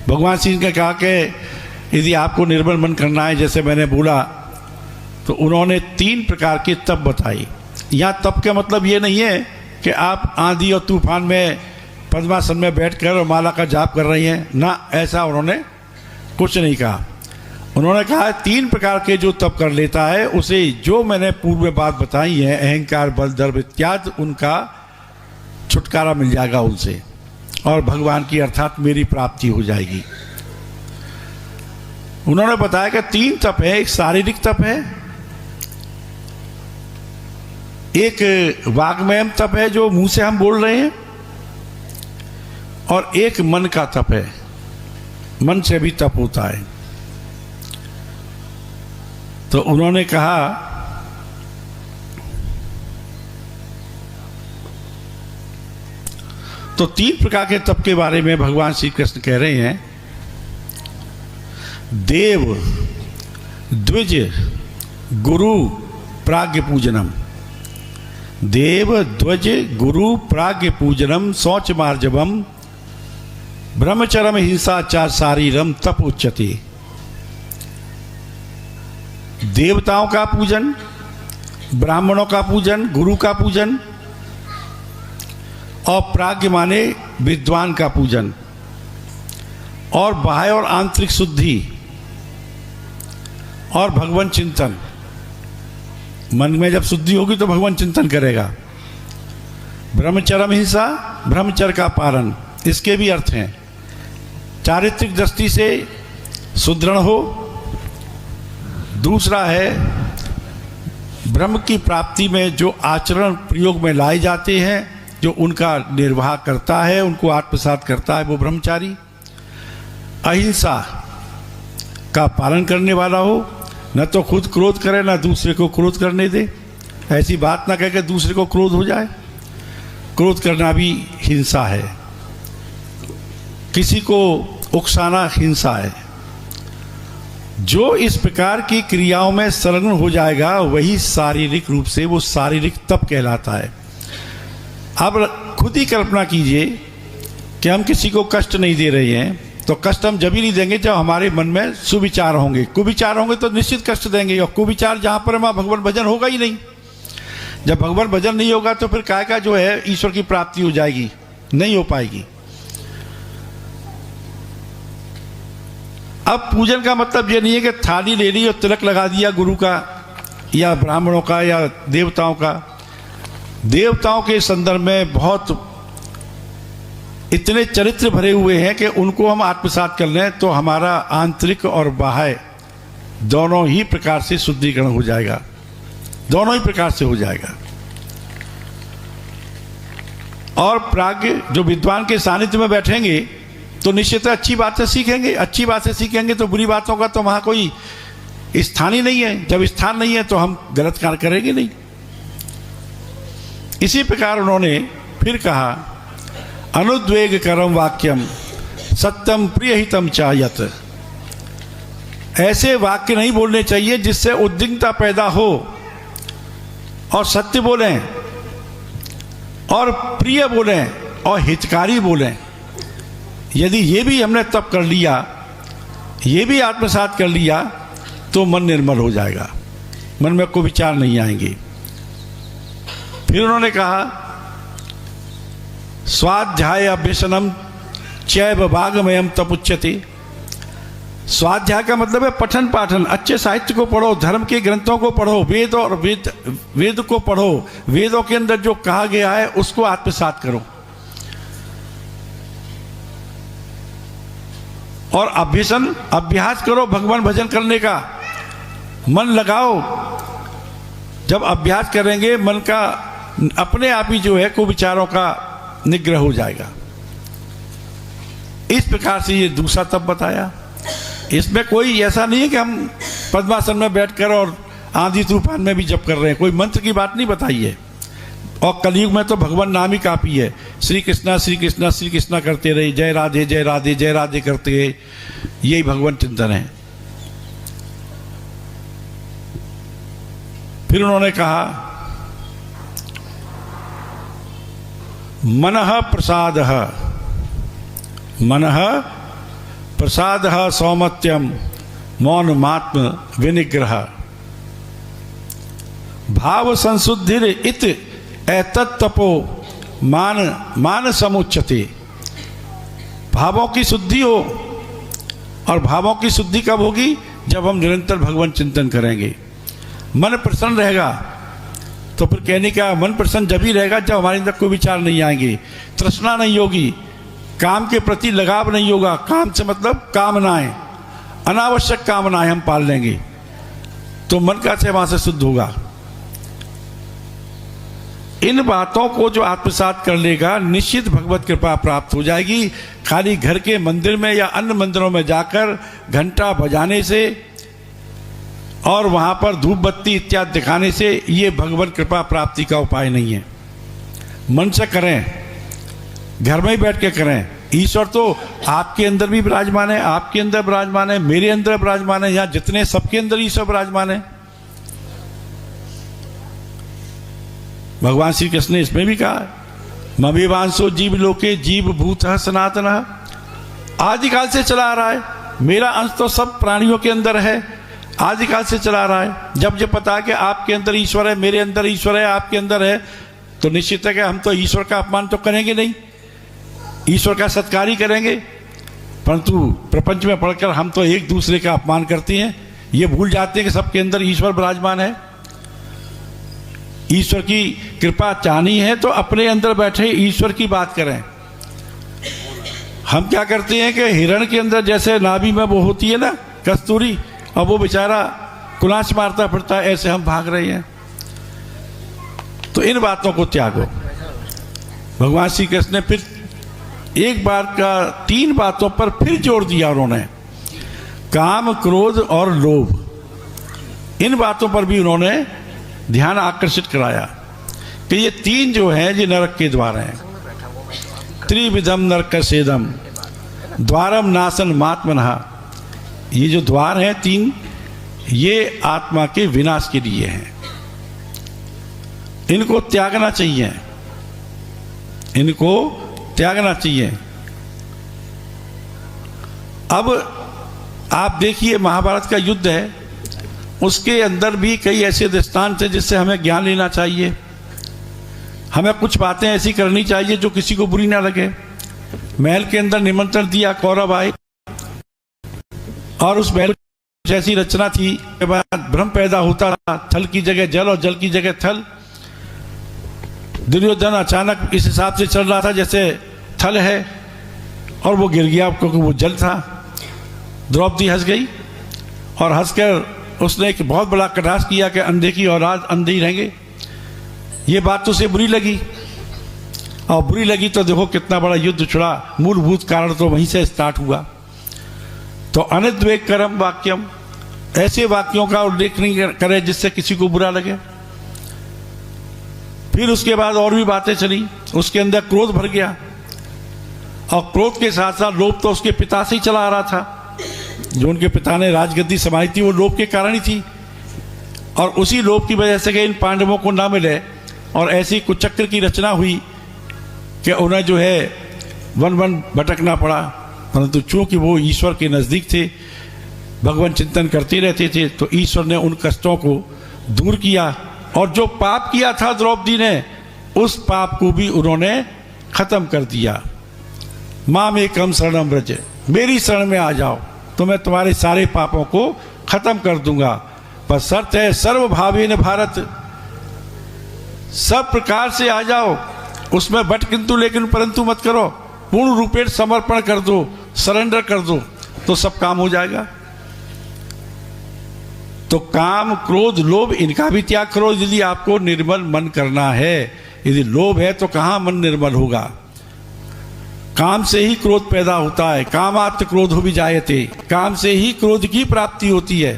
भगवान श्री ने कहा कि यदि आपको निर्मल मन करना है जैसे मैंने बोला, तो उन्होंने 3 प्रकार के तप बताई। यहाँ तप का मतलब ये नहीं है कि आप आंधी और तूफान में पद्मासन में बैठकर और माला का जाप कर रही हैं ना, ऐसा उन्होंने कुछ नहीं कहा। उन्होंने कहा 3 प्रकार के जो तप कर लेता है उसे जो मैंने पूर्व में बात बताई है, अहंकार, बल, दर्प इत्यादि, उनका छुटकारा मिल जाएगा उनसे और भगवान की अर्थात मेरी प्राप्ति हो जाएगी। उन्होंने बताया कि 3 तप है। एक शारीरिक तप है, एक वाग्मय तप है जो मुंह से हम बोल रहे हैं, और एक मन का तप है, मन से भी तप होता है। तो उन्होंने कहा तो 3 प्रकार के तप के बारे में भगवान श्री कृष्ण कह रहे हैं। देव, द्विज, गुरु, प्राज्ञ पूजनम। देव, ध्वज, गुरु, प्राज्ञ पूजनम, शौच मार्जवम, ब्रह्मचर्म, हिंसाचार, शारीरम तप उच्यते। देवताओं का पूजन, ब्राह्मणों का पूजन, गुरु का पूजन, और प्राज्ञ माने विद्वान का पूजन, और बाह्य और आंतरिक शुद्धि, और भगवान चिंतन। मन में जब शुद्धि होगी तो भगवान चिंतन करेगा। ब्रह्मचर्म, हिंसा, ब्रह्मचर्य का पालन, इसके भी अर्थ हैं चारित्रिक दृष्टि से सुदृढ़ हो। दूसरा है ब्रह्म की प्राप्ति में जो आचरण प्रयोग में लाए जाते हैं, जो उनका निर्वाह करता है, उनको आत्मसात करता है, वो ब्रह्मचारी। अहिंसा का पालन करने वाला हो, न तो खुद क्रोध करे न दूसरे को क्रोध करने दे। ऐसी बात ना कह के दूसरे को क्रोध हो जाए। क्रोध करना भी हिंसा है, किसी को उकसाना हिंसा है। जो इस प्रकार की क्रियाओं में संलग्न हो जाएगा वही शारीरिक रूप से वो शारीरिक तप कहलाता है। अब खुद ही कल्पना कीजिए कि हम किसी को कष्ट नहीं दे रहे हैं, तो कष्ट हम जब ही नहीं देंगे जब हमारे मन में सुविचार होंगे। कुविचार होंगे तो निश्चित कष्ट देंगे, और कुविचार जहाँ पर हमारा भगवान भजन होगा ही नहीं। जब भगवान भजन नहीं होगा तो फिर काय का जो है ईश्वर की प्राप्ति हो जाएगी, नहीं हो पाएगी। अब पूजन का मतलब ये नहीं है कि थाली ले ली और तिलक लगा दिया गुरु का या ब्राह्मणों का या देवताओं का। देवताओं के संदर्भ में बहुत इतने चरित्र भरे हुए हैं कि उनको हम आत्मसात कर लें तो हमारा आंतरिक और बाह्य दोनों ही प्रकार से शुद्धिकरण हो जाएगा, दोनों ही प्रकार से हो जाएगा। और प्राज्ञ जो विद्वान के सानिध्य में बैठेंगे तो निश्चित अच्छी बातें सीखेंगे। अच्छी बातें सीखेंगे तो बुरी बातों का तो वहाँ कोई स्थान ही नहीं है। जब स्थान नहीं है तो हम गलत कार्य करेंगे नहीं। इसी प्रकार उन्होंने फिर कहा, अनुद्वेग करम वाक्यम सत्यम प्रियहितम चायत। ऐसे वाक्य नहीं बोलने चाहिए जिससे उद्विग्नता पैदा हो, और सत्य बोलें और प्रिय बोलें और हितकारी बोलें। यदि ये भी हमने तप कर लिया, ये भी आत्मसात कर लिया, तो मन निर्मल हो जाएगा, मन में कोई विचार नहीं आएंगे। फिर उन्होंने कहा, स्वाध्याय अभ्यसनम चैव वाग्मयम तपुच्यते। स्वाध्याय का मतलब है पठन पाठन। अच्छे साहित्य को पढ़ो, धर्म के ग्रंथों को पढ़ो, वेद और वेद को पढ़ो, वेदों के अंदर जो कहा गया है उसको आत्मसात करो। और अभ्यसन, अभ्यास करो भगवान भजन करने का, मन लगाओ। जब अभ्यास करेंगे मन का अपने आप ही जो है कुविचारों का निग्रह हो जाएगा। इस प्रकार से ये दूसरा तप बताया। इसमें कोई ऐसा नहीं है कि हम पद्मासन में बैठकर और आंधी तूफान में भी जप कर रहे हैं, कोई मंत्र की बात नहीं बताई है। और कलयुग में तो भगवान नाम ही काफी है। श्री कृष्णा श्री कृष्णा श्री कृष्णा करते रहे, जय राधे जय राधे जय राधे करते रहे, यही भगवान चिंतन है। फिर उन्होंने कहा, मनः प्रसादः, मनः प्रसाद सौमत्यम मौनमात्म विनिग्रह भाव संशुद्धिर इत एतत्तपो मान समुच्यते। भावों की शुद्धि हो, और भावों की शुद्धि कब होगी? जब हम निरंतर भगवान चिंतन करेंगे। मन प्रसन्न रहेगा, तो फिर कहने का मन प्रसन्न जब ही रहेगा जब हमारे अंदर कोई विचार नहीं आएंगे, तृष्णा नहीं होगी, काम के प्रति लगाव नहीं होगा। काम से मतलब कामनाएं, अनावश्यक कामनाएं हम पाल लेंगे, तो मन का से वहां से शुद्ध होगा। इन बातों को जो आत्मसात कर लेगा, निश्चित भगवत कृपा प्राप्त हो जाएगी। खाली घर के मंदिर में या अन्य मंदिरों में जाकर घंटा बजाने से और वहां पर धूप बत्ती इत्यादि दिखाने से ये भगवत कृपा प्राप्ति का उपाय नहीं है। मन से करें, घर में ही बैठ के करें। ईश्वर तो आपके अंदर भी विराजमान है, आपके अंदर विराजमान है, मेरे अंदर विराजमान है, यहाँ जितने सबके अंदर ईश्वर विराजमान है। भगवान श्री कृष्ण ने इसमें भी कहा, मभिवांसो जीव लोके जीव भूत सनातन, आदिकाल से चला आ रहा है। मेरा अंश तो सब प्राणियों के अंदर है, आदिकाल से चला आ रहा है। जब जब पता है कि आपके अंदर ईश्वर है, मेरे अंदर ईश्वर है, आपके अंदर है, तो निश्चित है कि हम तो ईश्वर का अपमान तो करेंगे नहीं, ईश्वर का सत्कार ही करेंगे। परंतु प्रपंच में पढ़कर हम तो एक दूसरे का अपमान करते हैं, ये भूल जाते हैं कि सबके अंदर ईश्वर विराजमान है। ईश्वर की कृपा चाहनी है तो अपने अंदर बैठे ईश्वर की बात करें। हम क्या करते हैं कि हिरण के अंदर जैसे नाभि में वो होती है ना कस्तूरी, अब वो बेचारा कुलाश मारता फिरता है, ऐसे हम भाग रहे हैं। तो इन बातों को त्यागो। भगवान श्री कृष्ण ने फिर एक बार का 3 बातों पर फिर जोर दिया उन्होंने, काम, क्रोध और लोभ। इन बातों पर भी उन्होंने ध्यान आकर्षित कराया कि ये 3 जो हैं ये नरक के द्वार हैं। त्रिविधम नरक सेदम द्वारम नासन मात्मनः। ये जो द्वार हैं 3, ये आत्मा के विनाश के लिए हैं। इनको त्यागना चाहिए, इनको त्यागना चाहिए। अब आप देखिए महाभारत का युद्ध है, उसके अंदर भी कई ऐसे दृष्टांत हैं जिससे हमें ज्ञान लेना चाहिए। हमें कुछ बातें ऐसी करनी चाहिए जो किसी को बुरी ना लगे। महल के अंदर निमंत्रण दिया, कौरव आए, और उस महल जैसी रचना थी के बाद भ्रम पैदा होता था, थल की जगह जल और जल की जगह थल। दुर्योधन अचानक इस हिसाब से चल रहा था जैसे थल है, और वो गिर गया क्योंकि वो जल था। द्रौपदी हंस गई, और हंसकर उसने एक बहुत बड़ा कटाक्ष किया कि अंधे की औलाद अंधे ही रहेंगे। ये बात तो उसे बुरी लगी, और बुरी लगी तो देखो कितना बड़ा युद्ध छिड़ा। मूलभूत कारण तो वहीं से स्टार्ट हुआ। तो अनिद्वेग करम वाक्यम, ऐसे वाक्यों का उल्लेख नहीं करे जिससे किसी को बुरा लगे। फिर उसके बाद और भी बातें चली, उसके अंदर क्रोध भर गया, और क्रोध के साथ साथ लोभ तो उसके पिता से ही चला आ रहा था। जो उनके पिता ने राजगद्दी संभाली थी वो लोभ के कारण ही थी, और उसी लोभ की वजह से कि इन पांडवों को ना मिले, और ऐसी कुचक्र की रचना हुई कि उन्हें जो है वन वन भटकना पड़ा। परंतु चूंकि वो ईश्वर के नज़दीक थे, भगवान चिंतन करते रहते थे, तो ईश्वर ने उन कष्टों को दूर किया, और जो पाप किया था द्रौपदी ने, उस पाप को भी उन्होंने खत्म कर दिया। माम एकम शरणम व्रज, मेरी शरण में आ जाओ तो मैं तुम्हारे सारे पापों को खत्म कर दूंगा। पर शर्त है सर्वभावेन भारत, सब प्रकार से आ जाओ, उसमें बट किंतु लेकिन परंतु मत करो, पूर्ण रूपेण समर्पण कर दो, सरेंडर कर दो, तो सब काम हो जाएगा। तो काम, क्रोध, लोभ, इनका भी त्याग करो यदि आपको निर्मल मन करना है। यदि लोभ है तो कहाँ मन निर्मल होगा? काम से ही क्रोध पैदा होता है, कामात् क्रोधो विजायते, काम से ही क्रोध की प्राप्ति होती है।